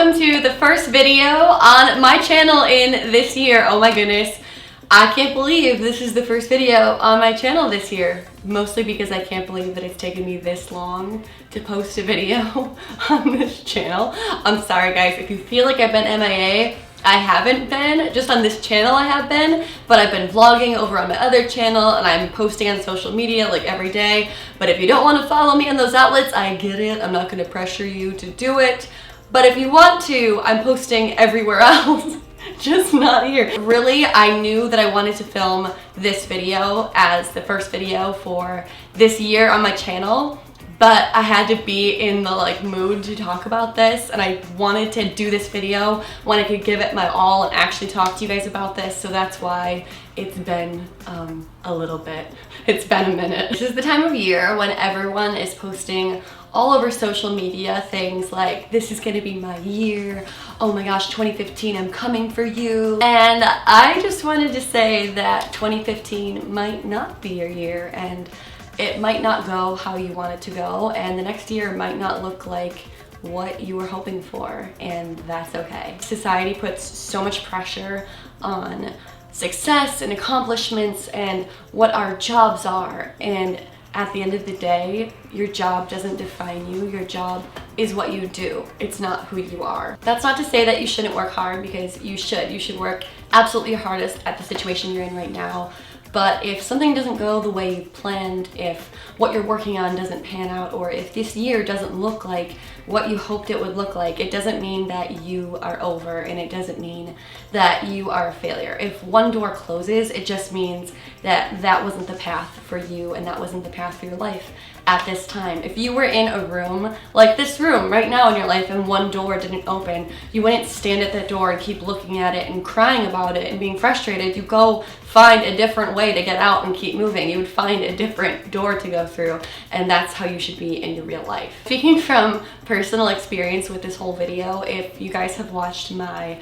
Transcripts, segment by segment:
welcome to the first video on my channel in this year. Oh my goodness, I can't believe this is the first video on my channel this year. Mostly because I can't believe that it's taken me this long to post a video on this channel. I'm sorry guys, if you feel like I've been MIA, I haven't been. Just on this channel I have been, but I've been vlogging over on my other channel and I'm posting on social media like every day. But if you don't want to follow me on those outlets, I get it. I'm not going to pressure you to do it. But if you want to, I'm posting everywhere else. Just not here. Really, I knew that I wanted to film this video as the first video for this year on my channel, but I had to be in the mood to talk about this, and I wanted to do this video when I could give it my all and actually talk to you guys about this, so that's why it's been a little bit. It's been a minute. This is the time of year when everyone is posting all over social media things like, this is gonna be my year, oh my gosh, 2015, I'm coming for you. And I just wanted to say that 2015 might not be your year, and it might not go how you want it to go, and the next year might not look like what you were hoping for, and that's okay. Society puts so much pressure on success and accomplishments and what our jobs are, and at the end of the day, your job doesn't define you. Your job is what you do. It's not who you are. That's not to say that you shouldn't work hard, because you should. You should work absolutely your hardest at the situation you're in right now. But if something doesn't go the way you planned, if what you're working on doesn't pan out, or if this year doesn't look like what you hoped it would look like, it doesn't mean that you are over, and it doesn't mean that you are a failure. If one door closes, it just means that that wasn't the path for you, and that wasn't the path for your life at this time. If you were in a room like this room right now in your life and one door didn't open, you wouldn't stand at that door and keep looking at it and crying about it and being frustrated. You go find a different way to get out and keep moving. You would find a different door to go through, and that's how you should be in your real life. Speaking from personal experience with this whole video, if you guys have watched my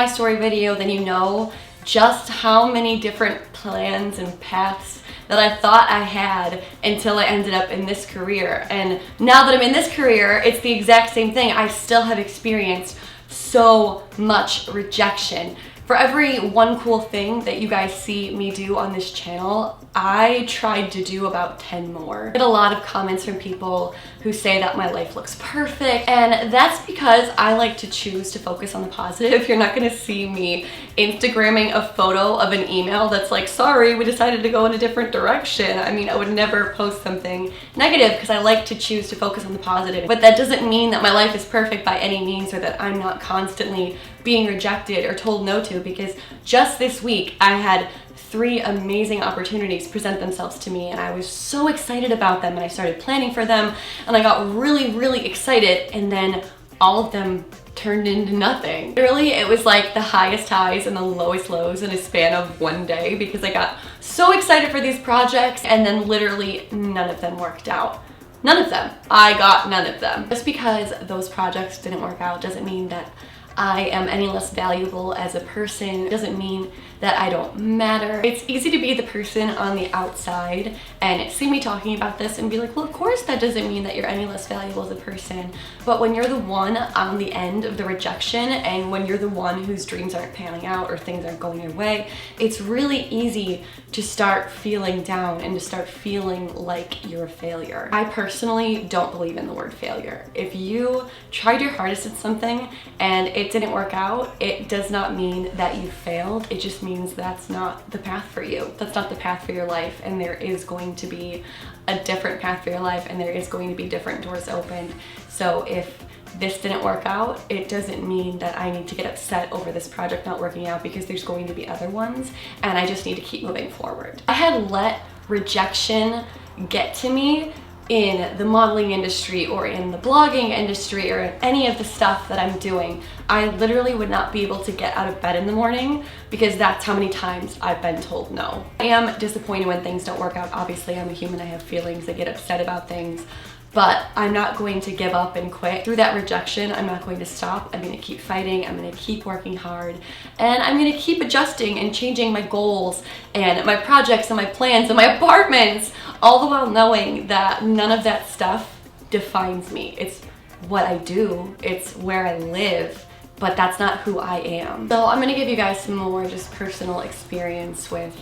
story video, then you know just how many different plans and paths that I thought I had until I ended up in this career. And now that I'm in this career, it's the exact same thing. I still have experienced so much rejection. For every one cool thing that you guys see me do on this channel, I tried to do about 10 more. I get a lot of comments from people who say that my life looks perfect, and that's because I like to choose to focus on the positive. You're not gonna see me Instagramming a photo of an email that's like, sorry, we decided to go in a different direction. I mean, I would never post something negative because I like to choose to focus on the positive. But that doesn't mean that my life is perfect by any means, or that I'm not constantly being rejected or told no to, because just this week I had 3 amazing opportunities present themselves to me, and I was so excited about them, and I started planning for them, and I got really excited, and then all of them turned into nothing. Literally, it was like the highest highs and the lowest lows in a span of one day, because I got so excited for these projects, and then literally none of them worked out. None of them. I got none of them. Just because those projects didn't work out doesn't mean that I am any less valuable as a person. It doesn't mean that I don't matter. It's easy to be the person on the outside and see me talking about this and be like, well, of course that doesn't mean that you're any less valuable as a person. But when you're the one on the end of the rejection, and when you're the one whose dreams aren't panning out or things aren't going your way, it's really easy to start feeling down and to start feeling like you're a failure. I personally don't believe in the word failure. If you tried your hardest at something and it didn't work out, it does not mean that you failed. It just means that's not the path for you. That's not the path for your life, and there is going to be a different path for your life, and there is going to be different doors opened. So if this didn't work out, it doesn't mean that I need to get upset over this project not working out, because there's going to be other ones, and I just need to keep moving forward. I had let rejection get to me in the modeling industry or in the blogging industry or in any of the stuff that I'm doing. I literally would not be able to get out of bed in the morning because that's how many times I've been told no. I am disappointed when things don't work out. Obviously, I'm a human, I have feelings, I get upset about things, but I'm not going to give up and quit. Through that rejection, I'm not going to stop. I'm gonna keep fighting, I'm gonna keep working hard, and I'm gonna keep adjusting and changing my goals and my projects and my plans and my apartments, all the while knowing that none of that stuff defines me. It's what I do, it's where I live, but that's not who I am. So I'm gonna give you guys some more just personal experience with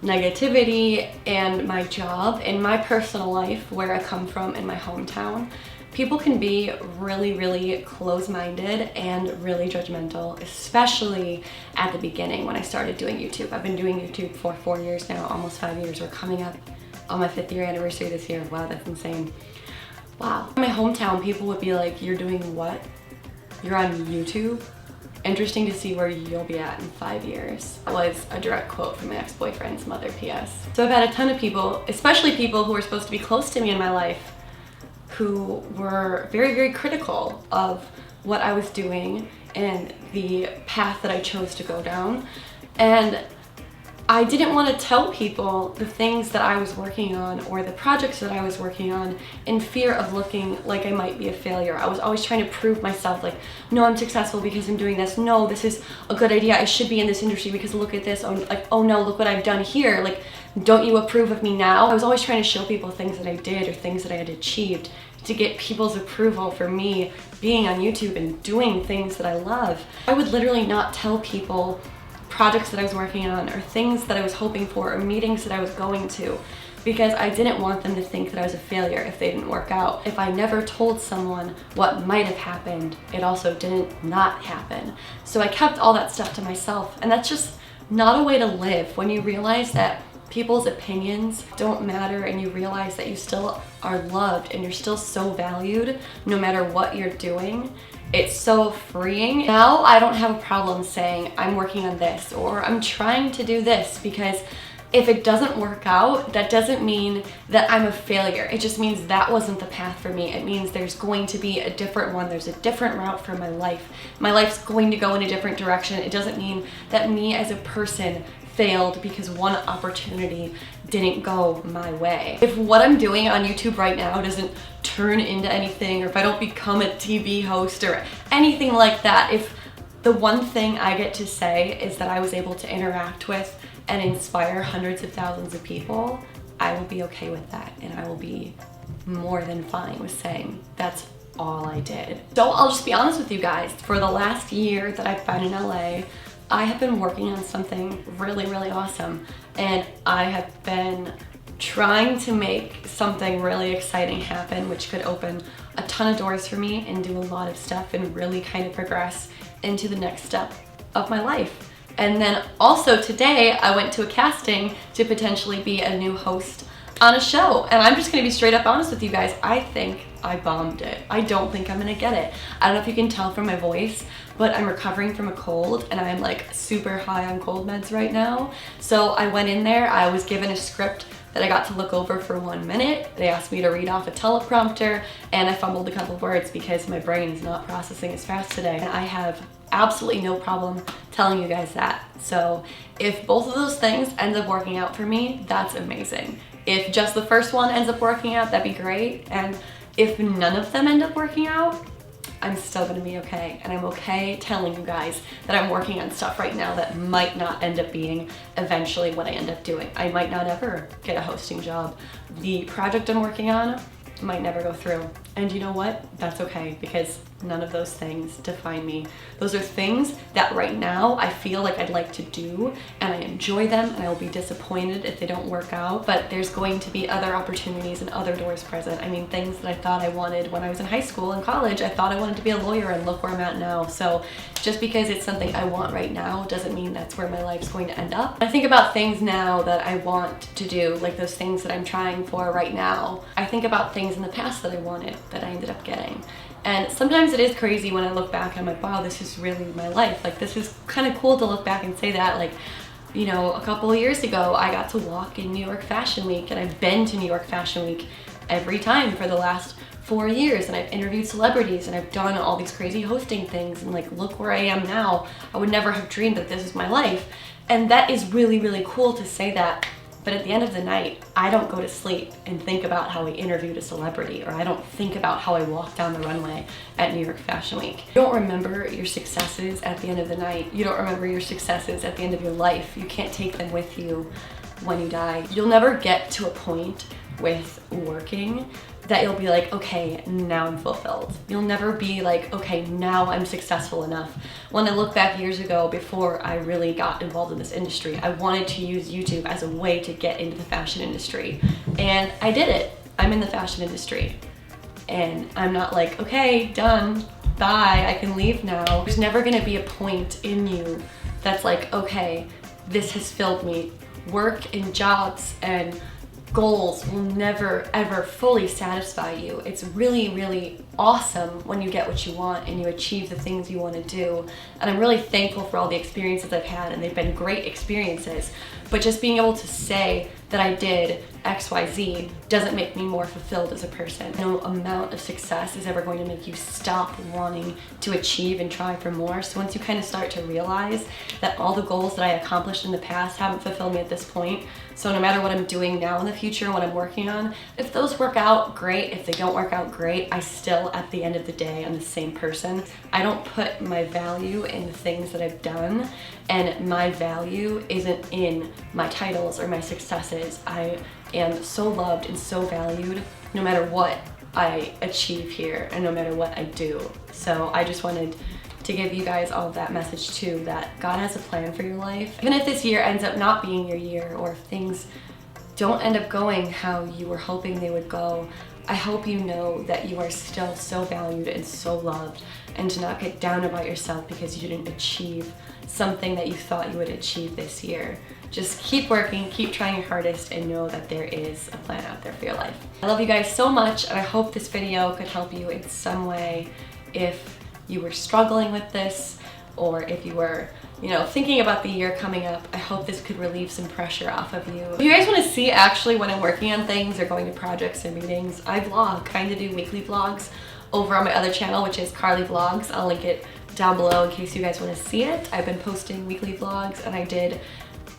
negativity and my job and my personal life, where I come from in my hometown. People can be really, really close-minded and really judgmental, especially at the beginning when I started doing YouTube. I've been doing YouTube for 4 years now, almost 5 years. We're coming up on my 5th year anniversary this year. Wow, that's insane. Wow. In my hometown, people would be like, "You're doing what? You're on YouTube? Interesting to see where you'll be at in 5 years." That was a direct quote from my ex-boyfriend's mother, PS. So I've had a ton of people, especially people who are supposed to be close to me in my life, who were very, very critical of what I was doing and the path that I chose to go down. And I didn't want to tell people the things that I was working on or the projects that I was working on in fear of looking like I might be a failure. I was always trying to prove myself, like, no, I'm successful because I'm doing this. No, this is a good idea. I should be in this industry because look at this. Oh no, look what I've done here. Like, don't you approve of me now? I was always trying to show people things that I did or things that I had achieved to get people's approval for me being on YouTube and doing things that I love. I would literally not tell people projects that I was working on or things that I was hoping for or meetings that I was going to, because I didn't want them to think that I was a failure if they didn't work out. If I never told someone what might have happened, it also didn't not happen. So I kept all that stuff to myself, and that's just not a way to live. When you realize that people's opinions don't matter and you realize that you still are loved and you're still so valued no matter what you're doing, it's so freeing. Now I don't have a problem saying I'm working on this or I'm trying to do this, because if it doesn't work out, that doesn't mean that I'm a failure. It just means that wasn't the path for me. It means there's going to be a different one. There's a different route for my life. My life's going to go in a different direction. It doesn't mean that me as a person failed because one opportunity didn't go my way. If what I'm doing on YouTube right now doesn't turn into anything, or if I don't become a TV host or anything like that, if the one thing I get to say is that I was able to interact with and inspire hundreds of thousands of people, I will be okay with that, and I will be more than fine with saying that's all I did. So I'll just be honest with you guys. For the last year that I've been in LA, I have been working on something really, really awesome, and I have been trying to make something really exciting happen, which could open a ton of doors for me and do a lot of stuff and really kind of progress into the next step of my life. And then also today I went to a casting to potentially be a new host on a show, and I'm just gonna be straight up honest with you guys. I think I bombed it. I don't think I'm gonna get it. I don't know if you can tell from my voice, but I'm recovering from a cold and I'm like super high on cold meds right now. So I went in there, I was given a script that I got to look over for 1 minute. They asked me to read off a teleprompter, and I fumbled a couple words because my brain is not processing as fast today. And I have absolutely no problem telling you guys that. So if both of those things end up working out for me, that's amazing. If just the first one ends up working out, that'd be great. And if none of them end up working out, I'm still gonna be okay. And I'm okay telling you guys that I'm working on stuff right now that might not end up being eventually what I end up doing. I might not ever get a hosting job. The project I'm working on might never go through. And you know what? That's okay, because none of those things define me. Those are things that right now I feel like I'd like to do, and I enjoy them, and I will be disappointed if they don't work out, but there's going to be other opportunities and other doors present. I mean, things that I thought I wanted when I was in high school and college. I thought I wanted to be a lawyer, and look where I'm at now. So just because it's something I want right now doesn't mean that's where my life's going to end up. I think about things now that I want to do, like those things that I'm trying for right now. I think about things in the past that I wanted that I ended up getting. And sometimes it is crazy when I look back and I'm like, wow, this is really my life. Like, this is kind of cool to look back and say that. Like, you know, a couple of years ago, I got to walk in New York Fashion Week, and I've been to New York Fashion Week every time for the last 4 years, and I've interviewed celebrities, and I've done all these crazy hosting things, and like, look where I am now. I would never have dreamed that this is my life. And that is really, really cool to say that. But at the end of the night, I don't go to sleep and think about how I interviewed a celebrity, or I don't think about how I walked down the runway at New York Fashion Week. You don't remember your successes at the end of the night. You don't remember your successes at the end of your life. You can't take them with you when you die. You'll never get to a point with working that you'll be like, okay, now I'm fulfilled. You'll never be like, okay, now I'm successful enough. When I look back years ago, before I really got involved in this industry, I wanted to use YouTube as a way to get into the fashion industry. And I did it. I'm in the fashion industry. And I'm not like, okay, done, bye, I can leave now. There's never gonna be a point in you that's like, okay, this has filled me. Work and jobs and goals will never ever fully satisfy you. It's really, really awesome when you get what you want and you achieve the things you want to do. And I'm really thankful for all the experiences I've had, and they've been great experiences. But just being able to say that I did XYZ doesn't make me more fulfilled as a person. No amount of success is ever going to make you stop wanting to achieve and try for more. So once you kind of start to realize that all the goals that I accomplished in the past haven't fulfilled me at this point, so no matter what I'm doing now in the future, what I'm working on, if those work out, great. If they don't work out, great. I still, at the end of the day, I'm the same person. I don't put my value in the things that I've done, and my value isn't in my titles or my successes. I am so loved and so valued no matter what I achieve here and no matter what I do. So I just wanted to give you guys all of that message too, that God has a plan for your life. Even if this year ends up not being your year, or if things don't end up going how you were hoping they would go, I hope you know that you are still so valued and so loved, and to not get down about yourself because you didn't achieve something that you thought you would achieve this year. Just keep working, keep trying your hardest, and know that there is a plan out there for your life. I love you guys so much, and I hope this video could help you in some way if you were struggling with this, or if you were, thinking about the year coming up. I hope this could relieve some pressure off of you. If you guys want to see actually when I'm working on things or going to projects or meetings, I vlog, kind of do weekly vlogs over on my other channel, which is Carly Vlogs. I'll link it down below in case you guys want to see it. I've been posting weekly vlogs, and I did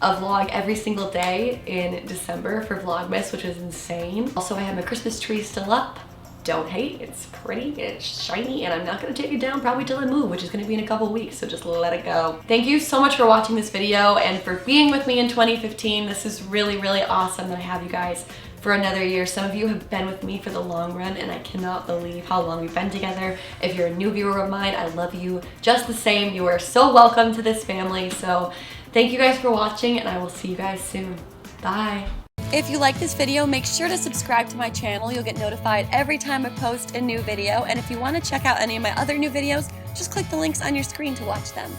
a vlog every single day in December for Vlogmas, which was insane. Also, I have my Christmas tree still up. Don't hate, it's pretty, it's shiny, and I'm not gonna take it down probably till I move, which is gonna be in a couple weeks, so just let it go. Thank you so much for watching this video and for being with me in 2015. This is really, really awesome that I have you guys for another year. Some of you have been with me for the long run, and I cannot believe how long we've been together. If you're a new viewer of mine, I love you just the same. You are so welcome to this family. So thank you guys for watching, and I will see you guys soon. Bye. If you like this video, make sure to subscribe to my channel. You'll get notified every time I post a new video. And if you want to check out any of my other new videos, just click the links on your screen to watch them.